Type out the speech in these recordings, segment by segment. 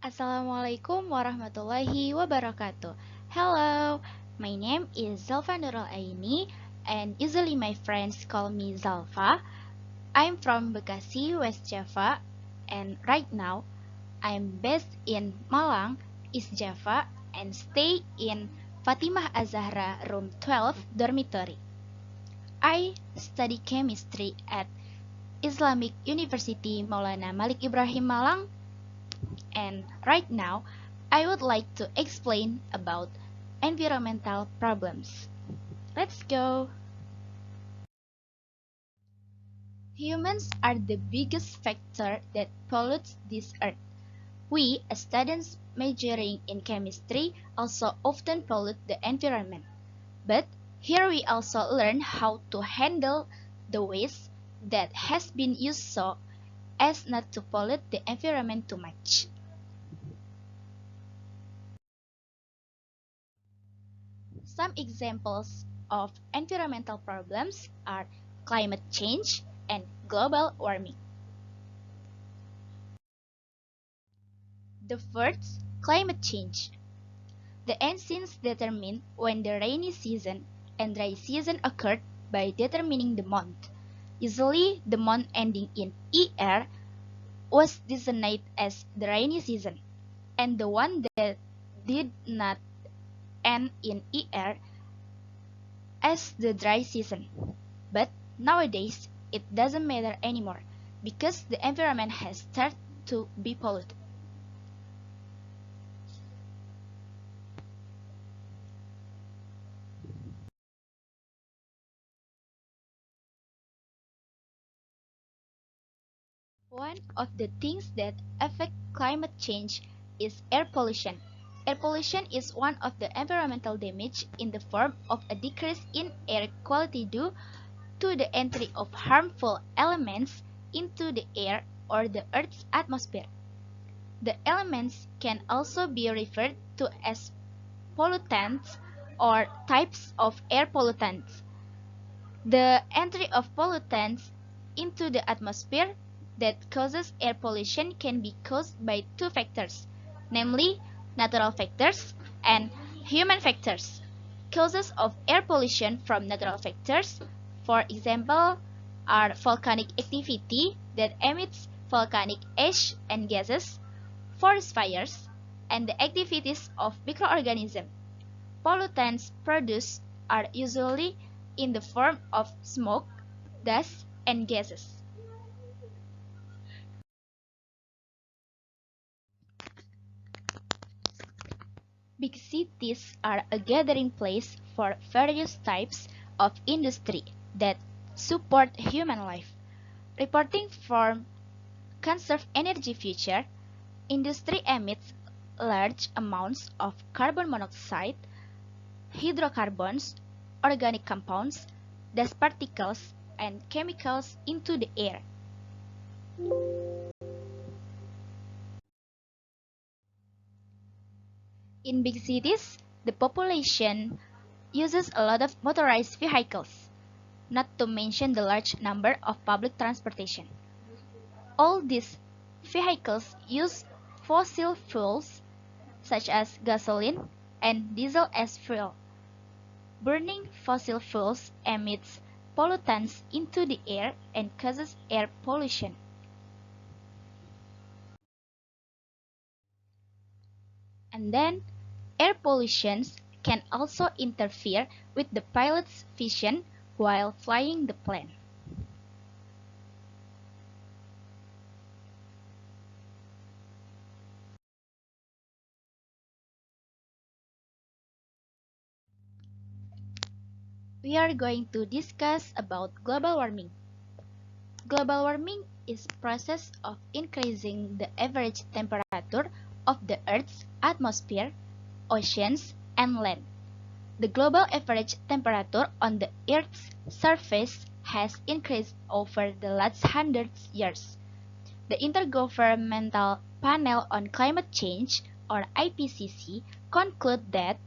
Assalamualaikum warahmatullahi wabarakatuh. Hello, my name is Zalfa Nurul Aini, and usually my friends call me Zalfa. I'm from Bekasi, West Java, and right now I'm based in Malang, East Java, and stay in Fatimah Azahra Room 12 dormitory. I study chemistry at Islamic University Maulana Malik Ibrahim Malang, and right now I would like to explain about environmental problems. Let's go! Humans are the biggest factor that pollutes this earth. We, as students majoring in chemistry, also often pollute the environment. But here we also learn how to handle the waste that has been used so as not to pollute the environment too much. Some examples of environmental problems are climate change and global warming. The first, climate change. The ancients determined when the rainy season and dry season occurred by determining the month. Usually, the month ending in ER was designated as the rainy season, and the one that did not end in ER as the dry season. But nowadays, it doesn't matter anymore because the environment has started to be polluted. One of the things that affect climate change is air pollution. Air pollution is one of the environmental damage in the form of a decrease in air quality due to the entry of harmful elements into the air or the Earth's atmosphere. The elements can also be referred to as pollutants or types of air pollutants. The entry of pollutants into the atmosphere that causes air pollution can be caused by two factors, namely natural factors and human factors. Causes of air pollution from natural factors, for example, are volcanic activity that emits volcanic ash and gases, forest fires, and the activities of microorganisms. Pollutants produced are usually in the form of smoke, dust, and gases. Big cities are a gathering place for various types of industry that support human life. Reporting from Conserve Energy Future, industry emits large amounts of carbon monoxide, hydrocarbons, organic compounds, dust particles, and chemicals into the air. In big cities, the population uses a lot of motorized vehicles, not to mention the large number of public transportation. All these vehicles use fossil fuels such as gasoline and diesel as fuel. Burning fossil fuels emits pollutants into the air and causes air pollution. And then, air pollution can also interfere with the pilot's vision while flying the plane. We are going to discuss about global warming. Global warming is process of increasing the average temperature of the Earth's atmosphere, oceans, and land. The global average temperature on the Earth's surface has increased over the last 100 years. The Intergovernmental Panel on Climate Change, or IPCC, conclude that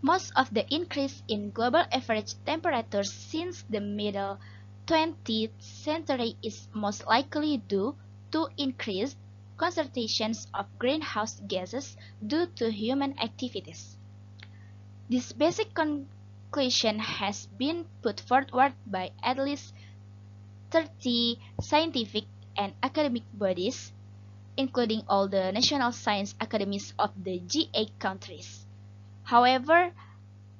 most of the increase in global average temperatures since the middle 20th century is most likely due to increased concentrations of greenhouse gases due to human activities. This basic conclusion has been put forward by at least 30 scientific and academic bodies, including all the national science academies of the G8 countries. However,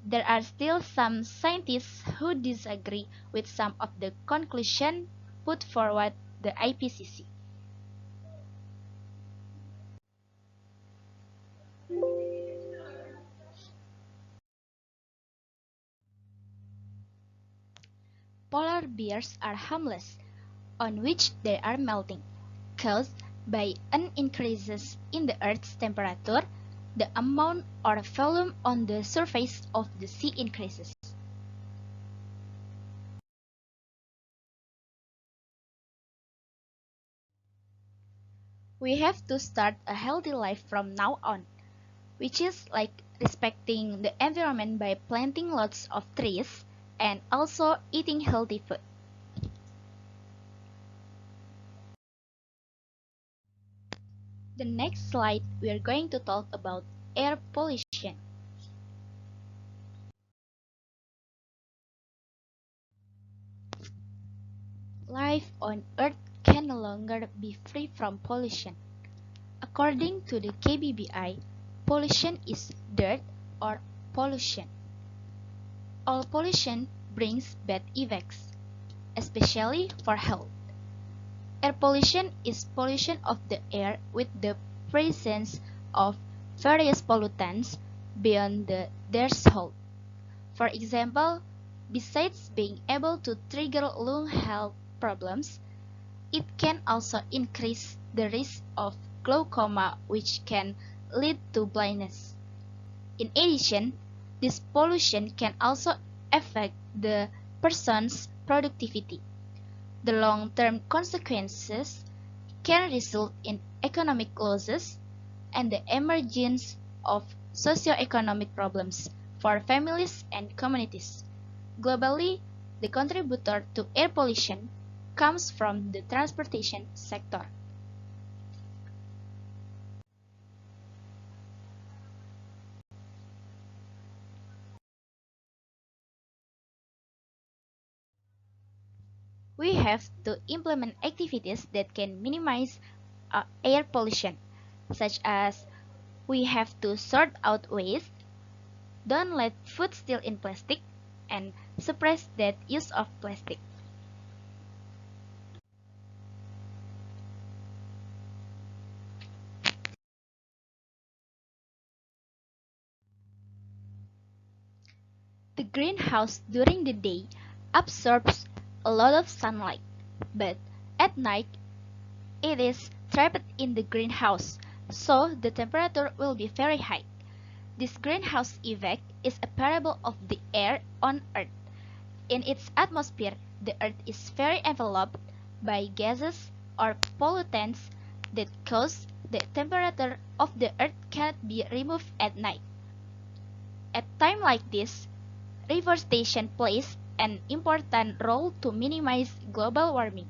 there are still some scientists who disagree with some of the conclusions put forward the IPCC. Polar bears are harmless, on which they are melting, caused by an increase in the Earth's temperature. The amount or volume on the surface of the sea increases. We have to start a healthy life from now on, which is like respecting the environment by planting lots of trees and also eating healthy food. The next slide we are going to talk about air pollution. Life on Earth can no longer be free from pollution. According to the KBBI, pollution is dirt or pollution. All pollution brings bad effects, especially for health. Air pollution is pollution of the air with the presence of various pollutants beyond the threshold. For example, besides being able to trigger lung health problems, it can also increase the risk of glaucoma, which can lead to blindness. In addition, this pollution can also affect the person's productivity. The long-term consequences can result in economic losses and the emergence of socio-economic problems for families and communities. Globally, the contributor to air pollution comes from the transportation sector. We have to implement activities that can minimize air pollution, such as we have to sort out waste, don't let food still in plastic, and suppress that use of plastic. The greenhouse during the day absorbs a lot of sunlight, but at night it is trapped in the greenhouse, so the temperature will be very high. This greenhouse effect is a parable of the air on Earth. In its atmosphere, the Earth is very enveloped by gases or pollutants that cause the temperature of the Earth cannot be removed at night. At time like this, reforestation plays an important role to minimize global warming.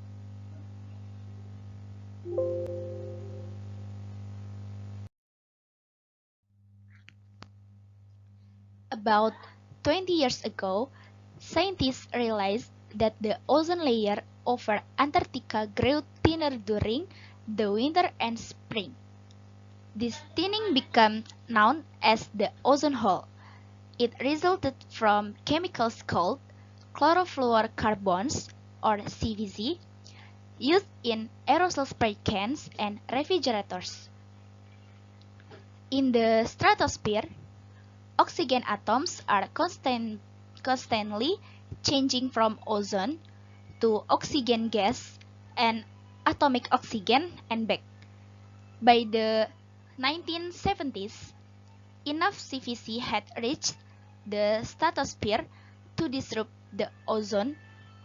About 20 years ago, scientists realized that the ozone layer over Antarctica grew thinner during the winter and spring. This thinning became known as the ozone hole. It resulted from chemicals called chlorofluorocarbons or CVC used in aerosol spray cans and refrigerators. In the stratosphere, oxygen atoms are constantly changing from ozone to oxygen gas and atomic oxygen and back. By the 1970s, enough CVC had reached the stratosphere to disrupt the ozone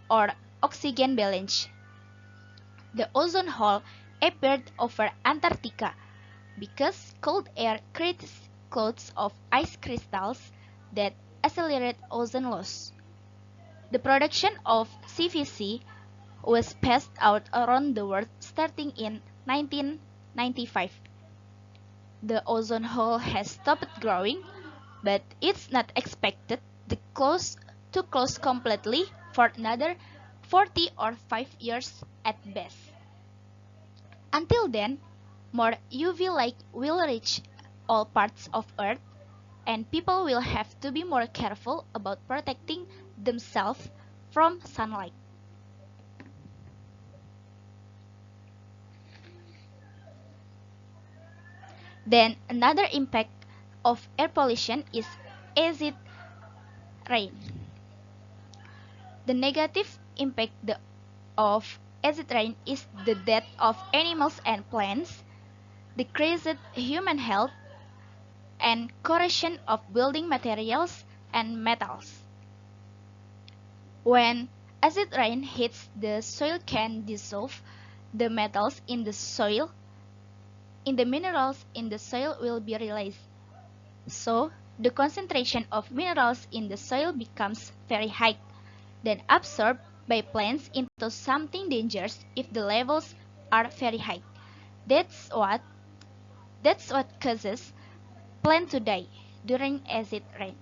or oxygen balance. The ozone hole appeared over Antarctica because cold air creates clouds of ice crystals that accelerate ozone loss. The production of CVC was passed out around the world starting in 1930s. 1995. The ozone hole has stopped growing, but it's not expected to close completely for another 40 or 5 years at best. Until then, more UV light will reach all parts of Earth, and people will have to be more careful about protecting themselves from sunlight. Then another impact of air pollution is acid rain. The negative impact of acid rain is the death of animals and plants, decreased human health, and corrosion of building materials and metals. When acid rain hits the soil can dissolve the metals in the soil, in the minerals in the soil will be released. So, the concentration of minerals in the soil becomes very high, then absorbed by plants into something dangerous if the levels are very high. That's what that's what causes plants to die during acid rain.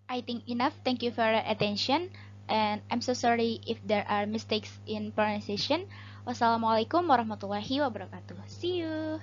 I think enough. Thank you for your attention. And I'm so sorry if there are mistakes in pronunciation. Wassalamualaikum warahmatullahi wabarakatuh. See you.